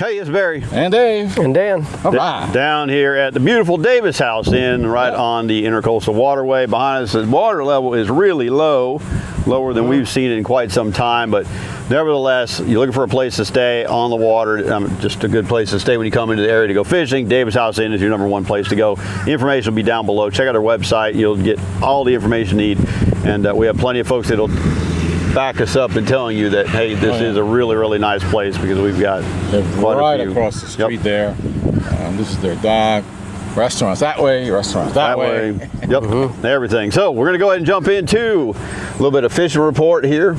Hey, it's Barry. And Dave. And Dan. All right. Down here at the beautiful Davis House Inn, right on the Intercoastal Waterway. Behind us, the water level is really low, lower than we've seen it in quite some time, but nevertheless, you're looking for a place to stay on the water, just a good place to stay when you come into the area to go fishing. Davis House Inn is your #1 place to go. The information will be down below. Check out our website. You'll get all the information you need, and we have plenty of folks that'll back us up and telling you that, hey, this is a really, really nice place because we've got quite right a few. Across the street there. This is their dock. Restaurants that way, restaurants that way. Yep, everything. So we're going to go ahead and jump into a little bit of fishing report here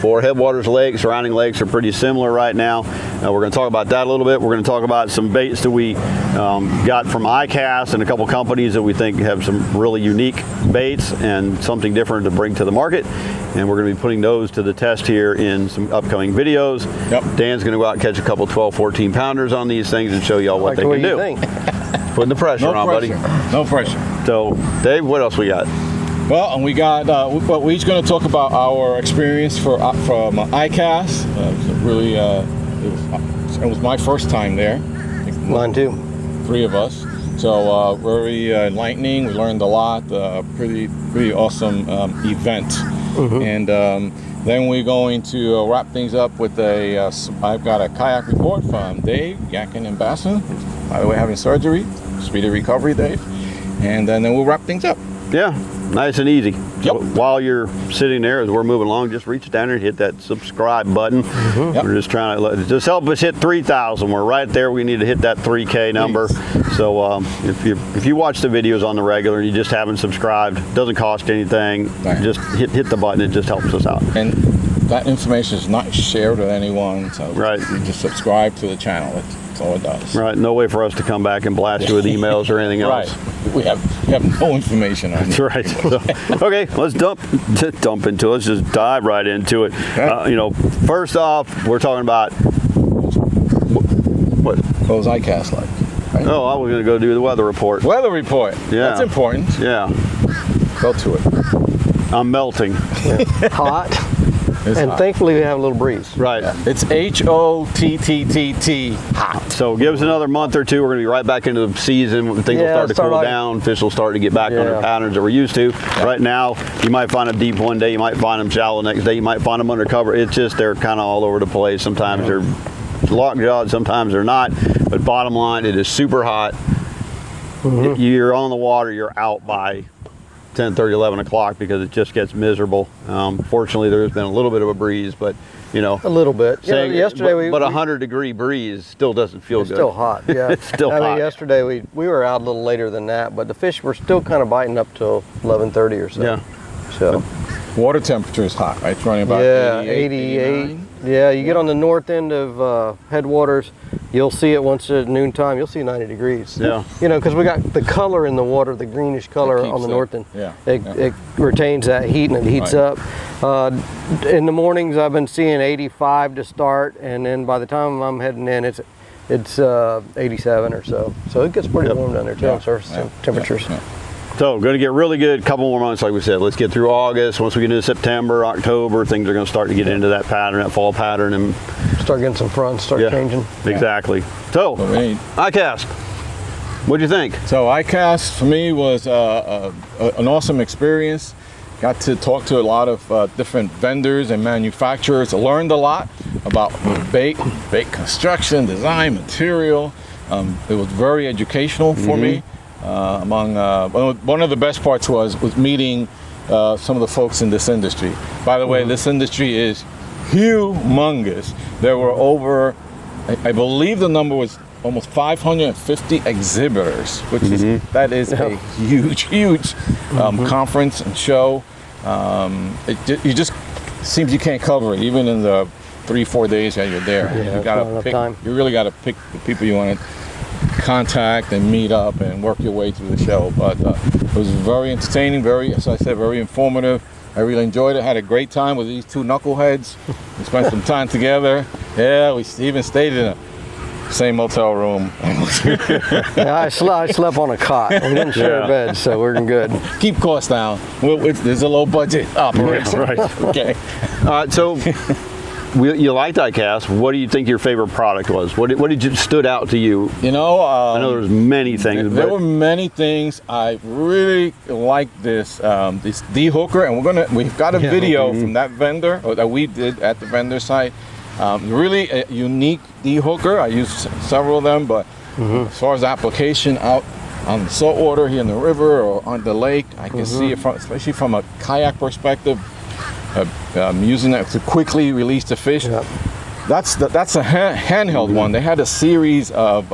for Headwaters Lake. Surrounding lakes are pretty similar right now. We're going to talk about that a little bit. We're going to talk about some baits that we got from ICAST and a couple companies that we think have some really unique baits and something different to bring to the market. And we're going to be putting those to the test here in some upcoming videos. Yep. Dan's going to go out and catch a couple 12, 14 pounders on these things and show y'all what they can do. Putting the pressure on, buddy. No pressure. So, Dave, what else we got? Well, and we got, we're each going to talk about our experience from ICAST. Really, it was my first time there. Mine too. 3 of us. So very enlightening. We learned a lot. Pretty awesome event. And then we're going to wrap things up with I've got a kayak report from Dave, Yakin and Basson, who's, by the way, having surgery. Speedy recovery, Dave. And then we'll wrap things up. Yeah, nice and easy. Yep. So while you're sitting there, as we're moving along, just reach down there and hit that subscribe button. Yep. We're just trying to just help us hit 3,000. We're right there. We need to hit that 3K number. So if you watch the videos on the regular and you just haven't subscribed, it doesn't cost anything. Right. Just hit the button. It just helps us out. And that information is not shared with anyone. So you just subscribe to the channel. That's all it does. Right. No way for us to come back and blast you with emails or anything else. Right. We have no information on it. That's right. So, okay, let's dump into it. Let's just dive right into it. Okay. First off, we're talking about what? What was ICAST like? Right? Oh, I was going to go do the weather report. Weather report. Yeah. That's important. Yeah. Go to it. I'm melting. Hot. It's and hot. Thankfully we have a little breeze. Right. Yeah. It's HOTTTT hot. So give us another month or two. We're going to be right back into the season. Things will start to cool down. Fish will start to get back on their patterns that we're used to. Yeah. Right now, you might find them deep one day. You might find them shallow next day. You might find them undercover. It's just they're kind of all over the place. Sometimes they're lockjawed. Sometimes they're not. But bottom line, it is super hot. You're on the water. You're out by 10:30, 11 o'clock because it just gets miserable. Fortunately, there's been a little bit of a breeze, but a little bit. Yesterday, but 100-degree breeze still doesn't feel good. It's still hot. Yeah, it's still hot. I mean, yesterday we were out a little later than that, but the fish were still kind of biting up till 11:30 or so. Yeah. So water temperature is hot, right? It's running about 88. Yeah, you get on the north end of Headwaters, you'll see it once at noontime. You'll see 90 degrees. Yeah. Because we got the color in the water, the greenish color on the north end. Yeah. It retains that heat and it heats up. In the mornings, I've been seeing 85 to start, and then by the time I'm heading in, it's 87 or so. So it gets pretty warm down there too on surface temperatures. Yeah. So going to get really good. Couple more months, like we said. Let's get through August. Once we get into September, October, things are going to start to get into that pattern, that fall pattern, and start getting some fronts, changing. Exactly. So, ICAST, what'd you think? So ICAST for me was an awesome experience. Got to talk to a lot of different vendors and manufacturers. I learned a lot about bait construction, design, material. It was very educational for me. One of the best parts was meeting some of the folks in this industry. By the way, this industry is humongous. There were over, I believe the number was almost 550 exhibitors, which is a huge conference and show. It just seems you can't cover it, even in the 3-4 days that you're there. You really got to pick the people you want to contact and meet up and work your way through the show. But it was very entertaining, as I said, very informative. I really enjoyed it. Had a great time with these 2 knuckleheads. We spent some time together. Yeah, we even stayed in the same motel room. I slept on a cot. We didn't share a bed, so we're good. Keep costs down. There's a low budget operation. Right. Okay. All right, so you liked ICAST. What do you think your favorite product was? What did you stood out to you? You know, I know there's many things. There were many things. I really like this D-hooker, and we've got a video from that vendor, or that we did at the vendor site. Really a unique D-hooker. I used several of them, but as far as application out on the saltwater here in the river or on the lake, I can see it from, especially from a kayak perspective, using it to quickly release the fish. Yep. That's a handheld one. They had a series of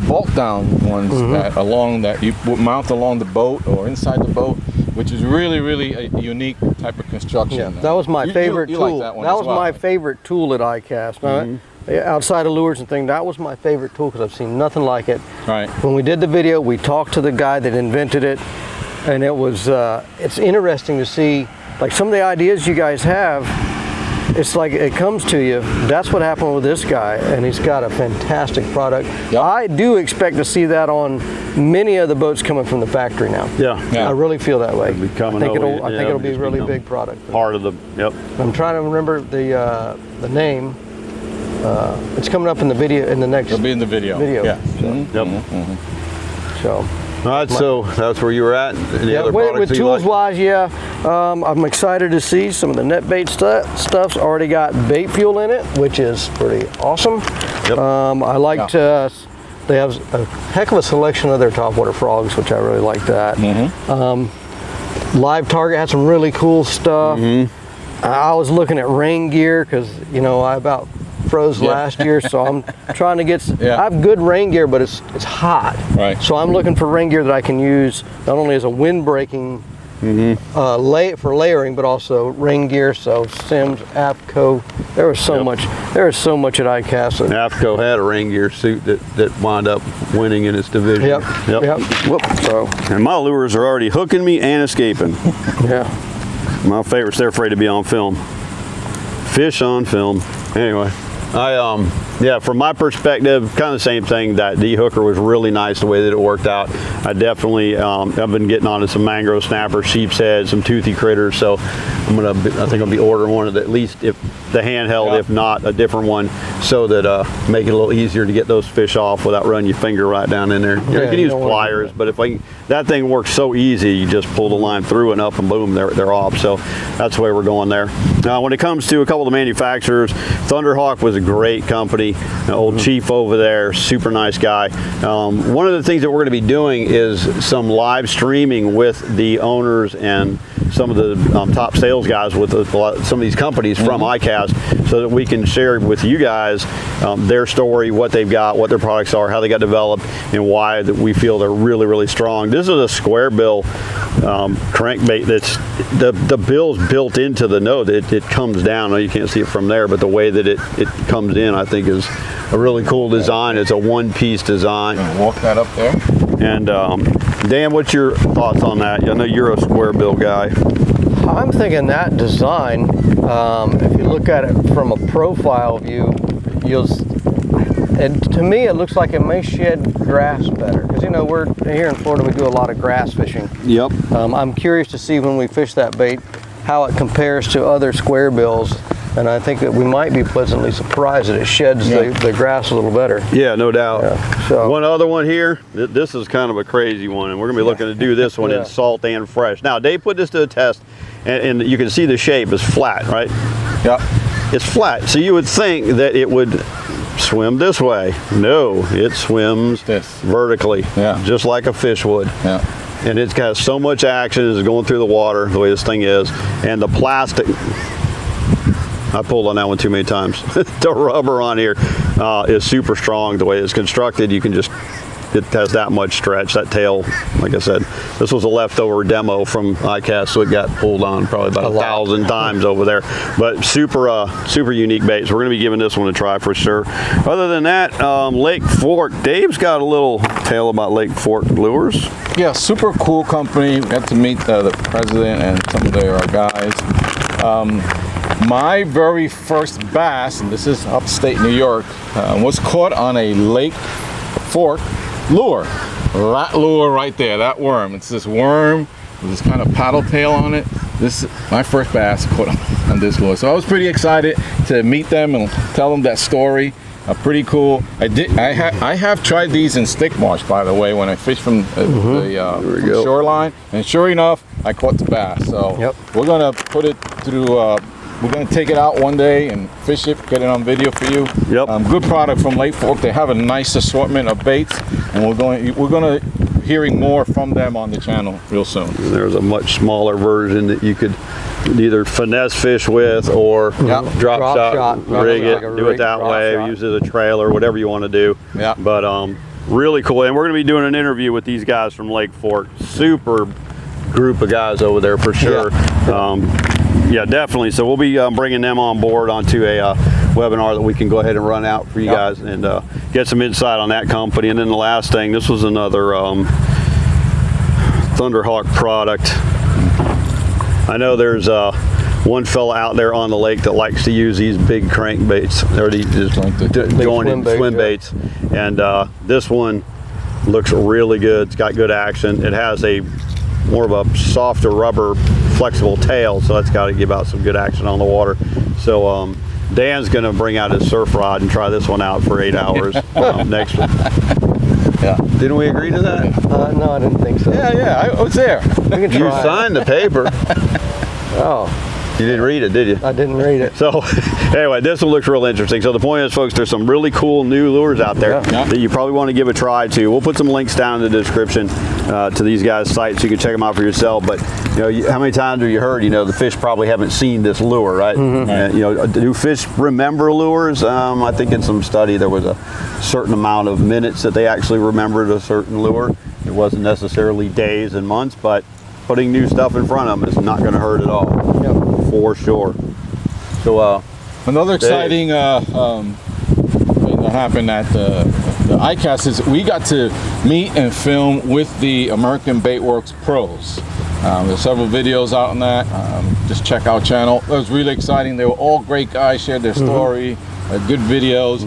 bolt down ones that you would mount along the boat or inside the boat, which is really a unique type of construction. Yeah, that was my favorite tool. Like that one was well. my favorite tool at ICAST. Outside of lures and things, that was my favorite tool because I've seen nothing like it. Right. When we did the video, we talked to the guy that invented it, and it was it's interesting to see like some of the ideas you guys have. It's like it comes to you. That's what happened with this guy, and he's got a fantastic product. Yep. I do expect to see that on many of the boats coming from the factory now. Yeah. I really feel that way. I think it'll be a really big product. Part of the I'm trying to remember the name. It's coming up in the video in the next. It'll be in the video. Yeah. So. All right, so that's where you were at. Any other products with you tools like? wise, I'm excited to see some of the net bait stuff's already got BAITFUEL in it, which is pretty awesome. Yep. I liked they have a heck of a selection of their topwater frogs, which I really like that. Live Target had some really cool stuff. I was looking at rain gear because I about froze last year, so I'm trying to get I have good rain gear, but it's hot, right? So I'm looking for rain gear that I can use not only as a wind breaking for layering, but also rain gear. So Sims, AFCO, there was so much at ICAST. AFCO had a rain gear suit that wound up winning in its division. Whoop. So and my lures are already hooking me and escaping. My favorites, they're afraid to be on film. Fish on film. Anyway, from my perspective, kind of the same thing. That D-hooker was really nice the way that it worked out. I definitely, I've been getting onto some mangrove snapper, sheep's head, some toothy critters. So I think I'll be ordering one of at least if the handheld, if not a different one, so that make it a little easier to get those fish off without running your finger right down in there. You can use pliers, but that thing works so easy. You just pull the line through and up, and boom, they're off. So that's the way we're going there. Now, when it comes to a couple of the manufacturers, Thunderhawk was a great company. Old Chief over there, super nice guy. One of the things that we're going to be doing is some live streaming with the owners and some of the top sales guys with some of these companies from ICAST, so that we can share with you guys their story, what they've got, what their products are, how they got developed, and why that we feel they're really strong. This is a square bill crankbait that's the bill's built into the nose. It comes down. You can't see it from there, but the way that it comes in, I think, is a really cool design. It's a one-piece design. Walk that up there. And Dan, what's your thoughts on that? I know you're a square bill guy. I'm thinking that design, if you look at it from a profile view, to me it looks like it may shed grass better. Because we're here in Florida, we do a lot of grass fishing. Yep. I'm curious to see when we fish that bait how it compares to other square bills. And I think that we might be pleasantly surprised that it sheds the grass a little better. Yeah, no doubt. So one other one here, this is kind of a crazy one, and we're going to be looking to do this one in salt and fresh. Now, Dave put this to the test, and you can see the shape is flat, right? Yep. It's flat, so you would think that it would swim this way. No, it swims vertically, just like a fish would. Yeah. And it's got so much action as it's going through the water, the way this thing is, and the plastic. I pulled on that one too many times. The rubber on here is super strong. The way it's constructed, it has that much stretch. That tail, like I said, this was a leftover demo from ICAST, so it got pulled on probably about 1,000 times over there. But super unique bait. So we're going to be giving this one a try for sure. Other than that, Lake Fork. Dave's got a little tale about Lake Fork Lures. Yeah, super cool company. Got to meet the president and some of their guys. My very first bass, and this is upstate New York, was caught on a Lake Fork lure. That lure right there, that worm. It's this worm with this kind of paddle tail on it. This is my first bass caught on this lure. So I was pretty excited to meet them and tell them that story. Pretty cool. I have tried these in Stick Marsh, by the way, when I fished from the shoreline, and sure enough, I caught the bass. So we're gonna put it through. We're gonna take it out one day and fish it, get it on video for you. Good product from Lake Fork. They have a nice assortment of baits, and we're gonna hearing more from them on the channel real soon. There's a much smaller version that you could either finesse fish with or drop shot, rig it, do it that way, use it as a trailer, whatever you want to do. But really cool. And we're going to be doing an interview with these guys from Lake Fork. Super group of guys over there for sure. Yeah, definitely. So we'll be bringing them on board onto a webinar that we can go ahead and run out for you guys and get some insight on that company. And then the last thing, this was another Thunderhawk product. I know there's one fella out there on the lake that likes to use these big crankbaits, or these jointed swim baits, and this one looks really good. It's got good action. It has a more of a softer rubber flexible tail, so that's got to give out some good action on the water. So Dan's going to bring out his surf rod and try this one out for 8 hours next week. Didn't we agree to that? No, I didn't think so. I was there. You signed the paper. Oh. You didn't read it, did you? I didn't read it. So anyway, this one looks real interesting. So the point is, folks, there's some really cool new lures out there that you probably want to give a try to. We'll put some links down in the description to these guys' sites so you can check them out for yourself. But how many times have you heard, the fish probably haven't seen this lure, right? Do fish remember lures? I think in some study there was a certain amount of minutes that they actually remembered a certain lure. It wasn't necessarily days and months, but putting new stuff in front of them is not going to hurt at all. For sure. So another exciting thing that happened at the ICAST is we got to meet and film with the American Baitworks pros. There's several videos out on that. Just check our channel. It was really exciting. They were all great guys, shared their story, good videos.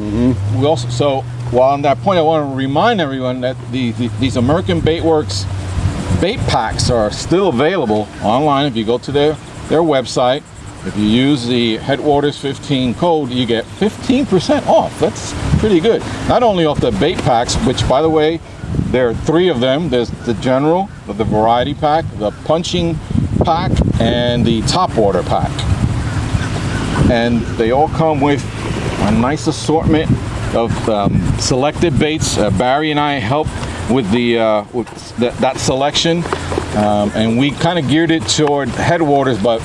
We also, while on that point, I want to remind everyone that these American Baitworks bait packs are still available online. If you go to their website, if you use the Headwaters 15 code, you get 15% off. That's pretty good. Not only off the bait packs, which, by the way, there are 3 of them. There's the general, the variety pack, the punching pack, and the top water pack. And they all come with a nice assortment of selected baits. Barry and I helped with that selection. And we kind of geared it toward Headwaters, but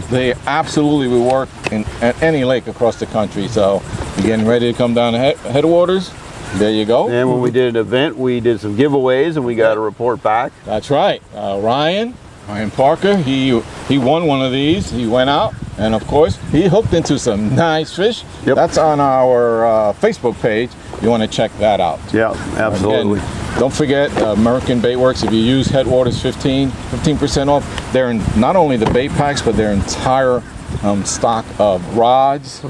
they absolutely will work at any lake across the country. So you're getting ready to come down to Headwaters, there you go. And when we did an event, we did some giveaways and we got a report back. That's right. Ryan Parker, he won one of these. He went out and of course he hooked into some nice fish. That's on our Facebook page. You want to check that out. Yeah, absolutely. Again, don't forget American Baitworks. If you use Headwaters 15% off. They're in not only the bait packs, but their entire stock of rods,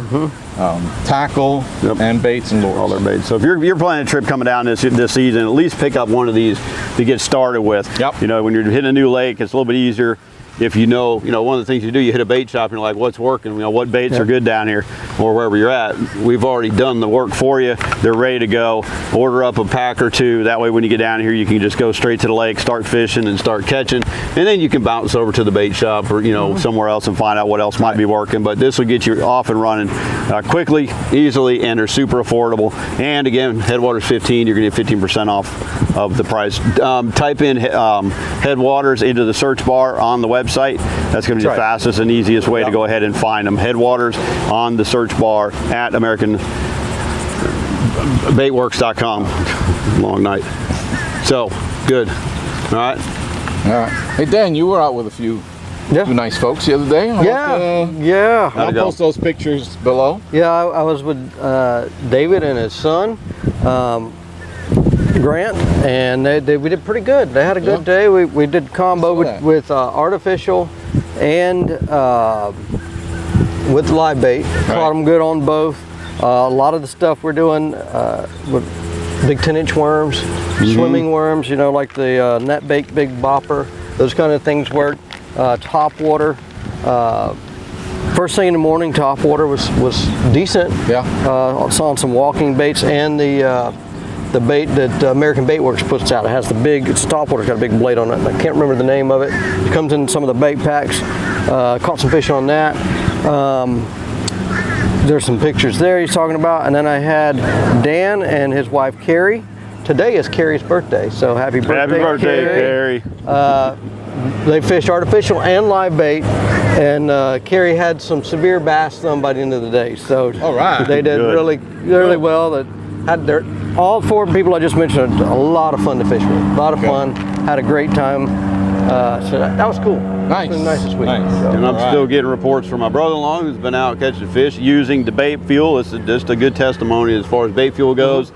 tackle, and baits and lures. All their baits. So if you're planning a trip coming down this season, at least pick up one of these to get started with. When you're hitting a new lake, it's a little bit easier. If one of the things you do, you hit a bait shop and you're like, what's working? What baits are good down here or wherever you're at. We've already done the work for you. They're ready to go. Order up a pack or 2. That way when you get down here, you can just go straight to the lake, start fishing and start catching. And then you can bounce over to the bait shop or, somewhere else and find out what else might be working. But this will get you off and running quickly, easily, and they're super affordable. And again, Headwaters 15, you're going to get 15% off of the price. Type in Headwaters into the search bar on the website. That's going to be the fastest and easiest way to go ahead and find them. Headwaters on the search bar at AmericanBaitworks.com. Long night. So, good. All right. Hey, Dan, you were out with a few nice folks the other day. I'll post those pictures below. I was with David and his son. Grant, and we did pretty good. They had a good day. We did combo with artificial and with live bait. Caught them good on both. A lot of the stuff we're doing with big 10-inch worms, swimming worms, like the net bait big BOPPER, those kind of things work. Top water. first thing in the morning, top water was decent. Yeah. Saw some walking baits and the bait that American Bait Works puts out. It has the big, it's top water, it's got a big blade on it. And I can't remember the name of it. It comes in some of the bait packs. Caught some fish on that. There's some pictures there he's talking about. And then I had Dan and his wife Carrie. Today is Carrie's birthday, so happy birthday, Happy birthday, Carrie. They fished artificial and live bait, and Carrie had some severe bass done by the end of the day. So All right. they did Good. really well. That had all 4 people I just mentioned, a lot of fun to fish with. A lot of fun. Had a great time. So that was cool. Nice. It's been nice this week. Nice. So. And I'm All right. still getting reports from my brother-in-law who's been out catching fish using the bait fuel. It's just a good testimony as far as bait fuel goes.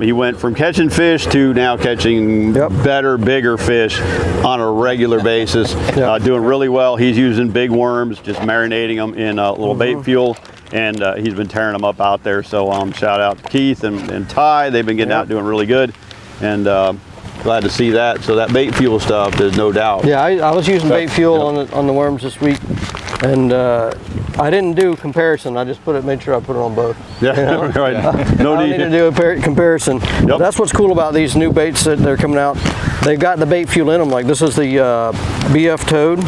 He went from catching fish to now catching better, bigger fish on a regular basis. Doing really well. He's using big worms, just marinating them in a little bait fuel, and he's been tearing them up out there. So shout out to Keith and Ty. They've been getting out doing really good, and glad to see that. So that bait fuel stuff, there's no doubt. Yeah, I was using bait fuel on the worms this week, and I didn't do comparison. I just made sure I put it on both. Yeah, You know? right. No I don't need need to do a comparison. Yep. That's what's cool about these new baits that they're coming out. They've got the bait fuel in them. Like this is the BF Toad.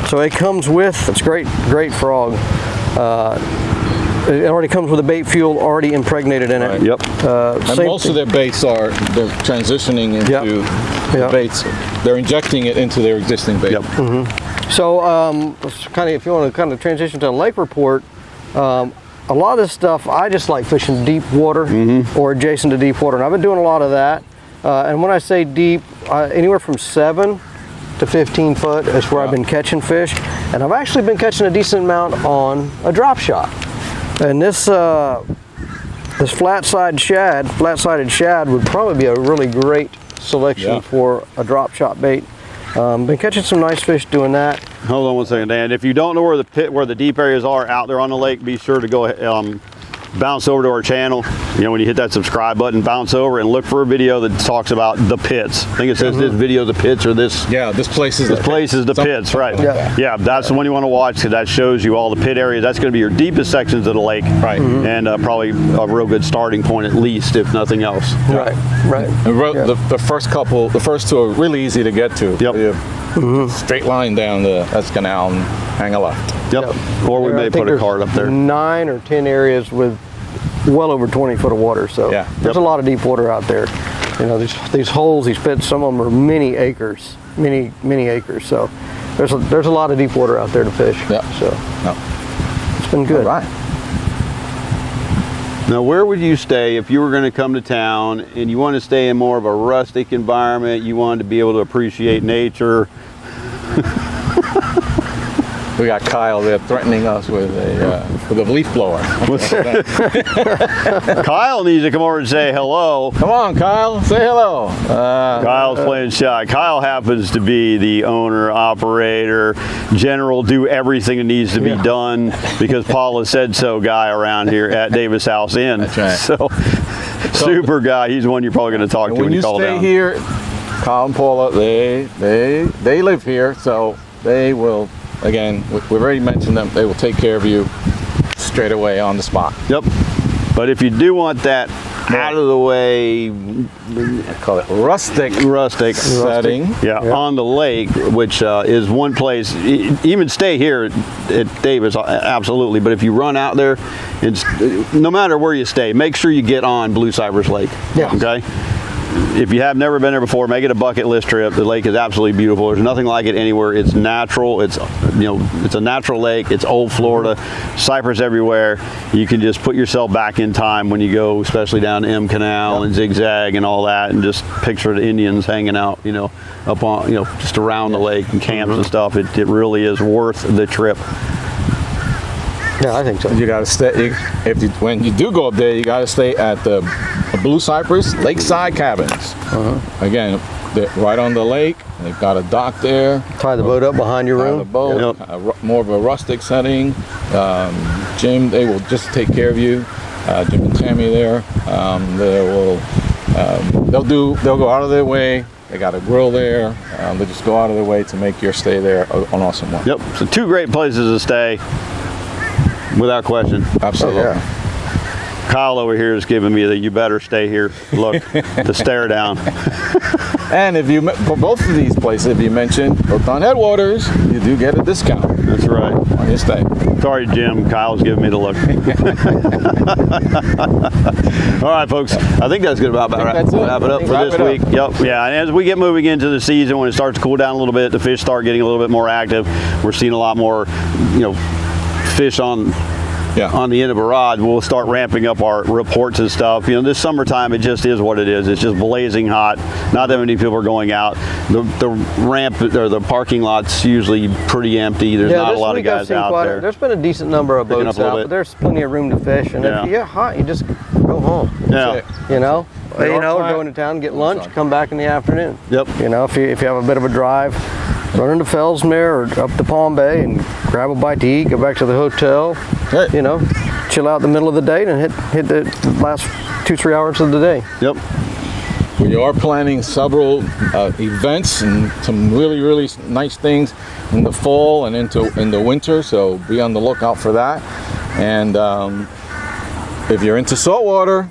So it comes with, it's great frog. It already comes with a bait fuel already impregnated in it. Right. Yep. And most of their baits they're transitioning into the baits. They're injecting it into their existing bait. Yep. So if you want to kind of transition to a lake report, a lot of this stuff, I just like fishing deep water or adjacent to deep water. And I've been doing a lot of that. And when I say deep, anywhere from 7 to 15 foot is where I've been catching fish. And I've actually been catching a decent amount on a drop shot. And this flat-sided shad would probably be a really great selection for a drop shot bait. Been catching some nice fish doing that. Hold on one second, Dan. If you don't know where the deep areas are out there on the lake, be sure to go bounce over to our channel. You know, when you hit that subscribe button, bounce over and look for a video that talks about the pits. I think it says this video the pits or this. Yeah, this place is the pits, right? Yeah. That's the one you want to watch because that shows you all the pit areas. That's going to be your deepest sections of the lake, Right. And probably a real good starting point at least, if nothing else. Right. And the first 2 are really easy to get to. Yep. Straight line down the canal and hang a left. Yep. Or we may put a card up there. 9 or 10 areas with well over 20 foot of water. So there's a lot of deep water out there. You know, these holes, these pits, some of them are many acres. So there's a lot of deep water out there to fish. Yeah. So it's been good. All right. Now, where would you stay if you were going to come to town and you want to stay in more of a rustic environment, you wanted to be able to appreciate nature? We got Kyle there threatening us with a leaf blower. Kyle needs to come over and say hello. Come on, Kyle, say hello. Kyle's playing shy. Kyle happens to be the owner, operator, general, do everything that needs to be done because Paula said so guy around here at Davis House Inn. That's right. So super guy. He's the one you're probably going to talk to when you call down. When you stay here, Kyle and Paula, they live here, so they will. Again, we've already mentioned them. They will take care of you straight away on the spot. Yep. But if you do want that out of the way, I call it rustic setting. On the lake, which is one place. Even stay here at Davis, absolutely. But if you run out there, no matter where you stay, make sure you get on Blue Cypress Lake. Yeah. Okay. If you have never been there before, make it a bucket list trip. The lake is absolutely beautiful. There's nothing like it anywhere. It's natural. It's it's a natural lake. It's old Florida, cypress everywhere. You can just put yourself back in time when you go, especially down to M Canal and Zigzag and all that, and just picture the Indians hanging out, up on, just around the lake and camps and stuff. It really is worth the trip. Yeah, I think so. You got to stay. When you do go up there, you got to stay at the Blue Cypress Lakeside Cabins. Again, they're right on the lake. They've got a dock there. Tie the boat up behind your room. The boat, more of a rustic setting. Jim, they will just take care of you. Jim and Tammy there. They'll go out of their way. They got a grill there. They just go out of their way to make your stay there an awesome one. Yep. So 2 great places to stay, without question. Absolutely. Yeah. Kyle over here is giving me the "you better stay here" look, the stare down. And if you for both of these places, if you mention Hooked on Headwaters, you do get a discount That's right. on your stay. Sorry, Jim. Kyle's giving me the look. All right, folks. I think that's good about wrap it up for this week. Yep. Yeah. And as we get moving into the season, when it starts to cool down a little bit, the fish start getting a little bit more active. We're seeing a lot more, fish on the end of a rod. We'll start ramping up our reports and stuff. This summertime, it just is what it is. It's just blazing hot. Not that many people are going out. The ramp or the parking lot's usually pretty empty. There's not a lot of guys out there. There's been a decent number of boats out, but there's plenty of room to fish. And if you get hot, you just go home. Yeah. Go into town, get lunch, come back in the afternoon. Yep. If you have a bit of a drive, run into Fellsmere or up to Palm Bay and grab a bite to eat, go back to the hotel, chill out in the middle of the day and hit the last 2-3 hours of the day. Yep. We are planning several events and some really, really nice things in the fall and in the winter, so be on the lookout for that. And if you're into saltwater,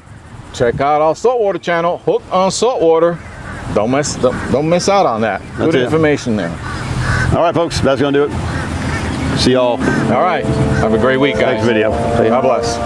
check out our saltwater channel, Hooked on Saltwater. Don't miss out on that. Good information there. All right, folks, that's going to do it. See y'all. All right. Have a great week, guys. Next video. God bless.